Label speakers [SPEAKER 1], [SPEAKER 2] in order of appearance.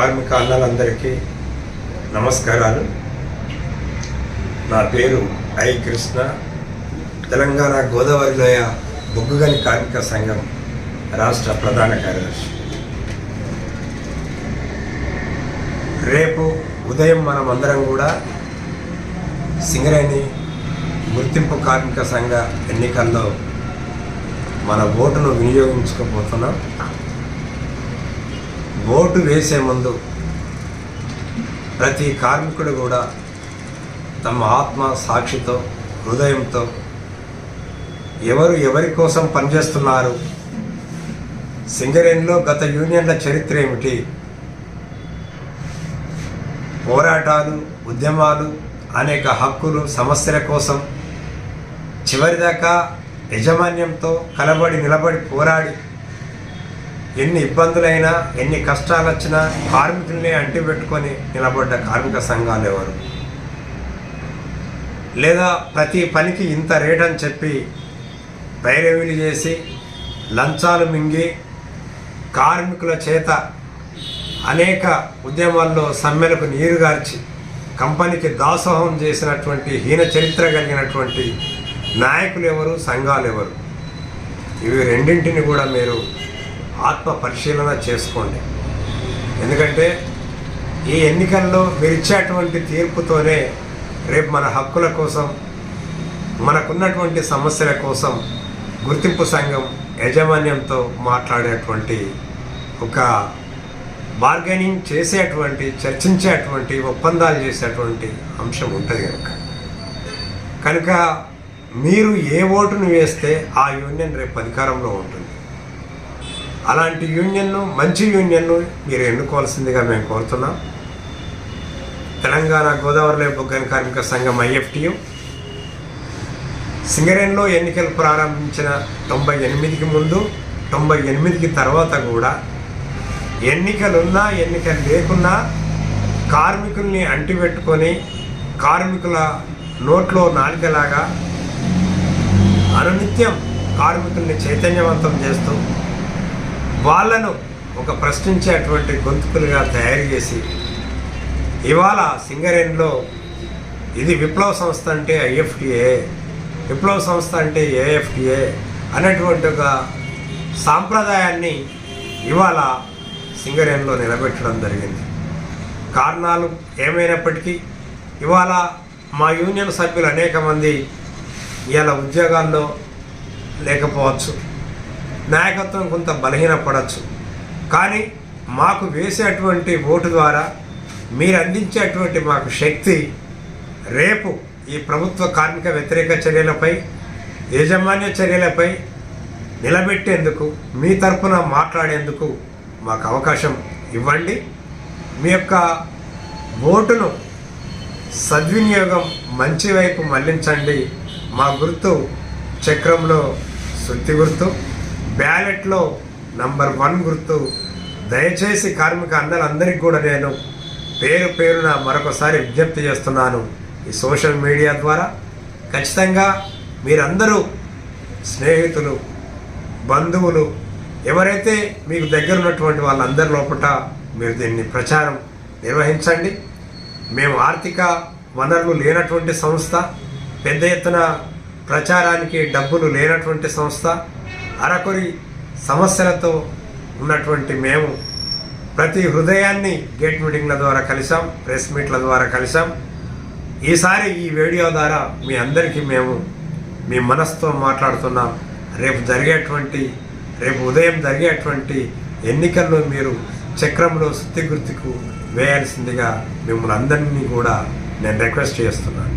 [SPEAKER 1] కార్మిక అన్నలందరికీ నమస్కారాలు. నా పేరు ఐ కృష్ణ. తెలంగాణ గోదావరి లోయ బొగ్గుగని కార్మిక సంఘం రాష్ట్ర ప్రధాన కార్యదర్శి. రేపు ఉదయం మనం అందరం కూడా సింగరేణి గుర్తింపు కార్మిక సంఘ ఎన్నికల్లో మన ఓటును వినియోగించుకోబోతున్నాం. ఓటు వేసే ముందు ప్రతి కార్మికుడు కూడా తమ ఆత్మ సాక్షితో హృదయంతో ఎవరి కోసం పనిచేస్తున్నారు, సింగరేణిలో గత యూనియన్ల చరిత్ర ఏమిటి, పోరాటాలు ఉద్యమాలు అనేక హక్కులు సమస్యల కోసం చివరిదాకా యజమాన్యంతో నిలబడి పోరాడి ఎన్ని ఇబ్బందులైనా ఎన్ని కష్టాలు వచ్చినా కార్మికుల్ని అంటిపెట్టుకొని నిలబడ్డ కార్మిక సంఘాలు ఎవరు? లేదా ప్రతి పనికి ఇంత రేట్ అని చెప్పి పైరవీలు చేసి లంచాలు మింగి కార్మికుల చేత అనేక ఉద్యమాల్లో సమ్మెలకు నీరుగార్చి కంపెనీకి దాసోహం చేసినటువంటి హీన చరిత్ర కలిగినటువంటి నాయకులు ఎవరు, సంఘాలు ఎవరు? ఇవి రెండింటిని కూడా మీరు ఆత్మ పరిశీలన చేసుకోండి. ఎందుకంటే ఈ ఎన్నికల్లో మీరు ఇచ్చేటువంటి తీర్పుతోనే రేపు మన హక్కుల కోసం, మనకున్నటువంటి సమస్యల కోసం గుర్తింపు సంఘం యాజమాన్యంతో మాట్లాడేటువంటి ఒక బార్గెనింగ్ చేసేటువంటి, చర్చించేటువంటి, ఒప్పందాలు చేసేటువంటి అంశం ఉంటుంది. కనుక మీరు ఏ ఓటును వేస్తే ఆ యూనియన్ రేపు అధికారంలో ఉంటుంది. అలాంటి యూనియన్ను, మంచి యూనియన్ను మీరు ఎన్నుకోవాల్సిందిగా మేము కోరుతున్నాం. తెలంగాణ గోదావరి బొగ్గుగని కార్మిక సంఘం IFTU సింగరేణిలో ఎన్నికలు ప్రారంభించిన 98కి ముందు, 98కి తర్వాత కూడా ఎన్నికలున్నా ఎన్నికలు లేకున్నా కార్మికుల్ని అంటిపెట్టుకొని కార్మికుల నోట్లో నాలుకలాగా అనునిత్యం కార్మికుల్ని చైతన్యవంతం చేస్తూ వాళ్ళను ఒక ప్రశ్నించేటువంటి గొంతుకులుగా తయారు చేసి ఇవాళ సింగరేణిలో ఇది విప్లవ సంస్థ అంటే IFTA, విప్లవ సంస్థ అంటే AFTA అనేటువంటి ఒక సాంప్రదాయాన్ని ఇవాళ సింగరేణిలో నిలబెట్టడం జరిగింది. కారణాలు ఏమైనప్పటికీ ఇవాళ మా యూనియన్ సభ్యులు అనేక మంది ఇవాళ ఉద్యోగాల్లో లేకపోవచ్చు, నాయకత్వం కొంత బలహీనపడవచ్చు. కానీ మాకు వేసేటువంటి ఓటు ద్వారా మీరు అందించేటువంటి మాకు శక్తి రేపు ఈ ప్రభుత్వ కార్మిక వ్యతిరేక చర్యలపై, యాజమాన్య చర్యలపై నిలబెట్టేందుకు, మీ తరపున మాట్లాడేందుకు మాకు అవకాశం ఇవ్వండి. మీ యొక్క ఓటును సద్వినియోగం మంచి వైపు మళ్లించండి. మా గుర్తు చక్రంలో సుత్తి గుర్తు, బ్యాలెట్లో నంబర్ 1 గుర్తు. దయచేసి కార్మిక అన్నలందరికీ కూడా నేను పేరు పేరున మరొకసారి విజ్ఞప్తి చేస్తున్నాను. ఈ సోషల్ మీడియా ద్వారా ఖచ్చితంగా మీరందరూ స్నేహితులు, బంధువులు, ఎవరైతే మీకు దగ్గర ఉన్నటువంటి వాళ్ళందరి లోపల మీరు దీన్ని ప్రచారం నిర్వహించండి. మేము ఆర్థిక వనరులు లేనటువంటి సంస్థ, పెద్ద ఎత్తున ప్రచారానికి డబ్బులు లేనటువంటి సంస్థ, అరకొరి సమస్యలతో ఉన్నటువంటి మేము ప్రతి హృదయాన్ని గేట్ మీటింగ్ల ద్వారా కలిసాం, ప్రెస్ మీట్ల ద్వారా కలిసాం. ఈసారి ఈ వీడియో ద్వారా మీ అందరికీ మేము మీ మనసుతో మాట్లాడుతున్నాం. రేపు ఉదయం జరిగేటువంటి ఎన్నికల్లో మీరు చక్రంలో సుత్తి గుర్తుకు వేయాల్సిందిగా మిమ్మల్ని అందరినీ కూడా నేను రిక్వెస్ట్ చేస్తున్నాను.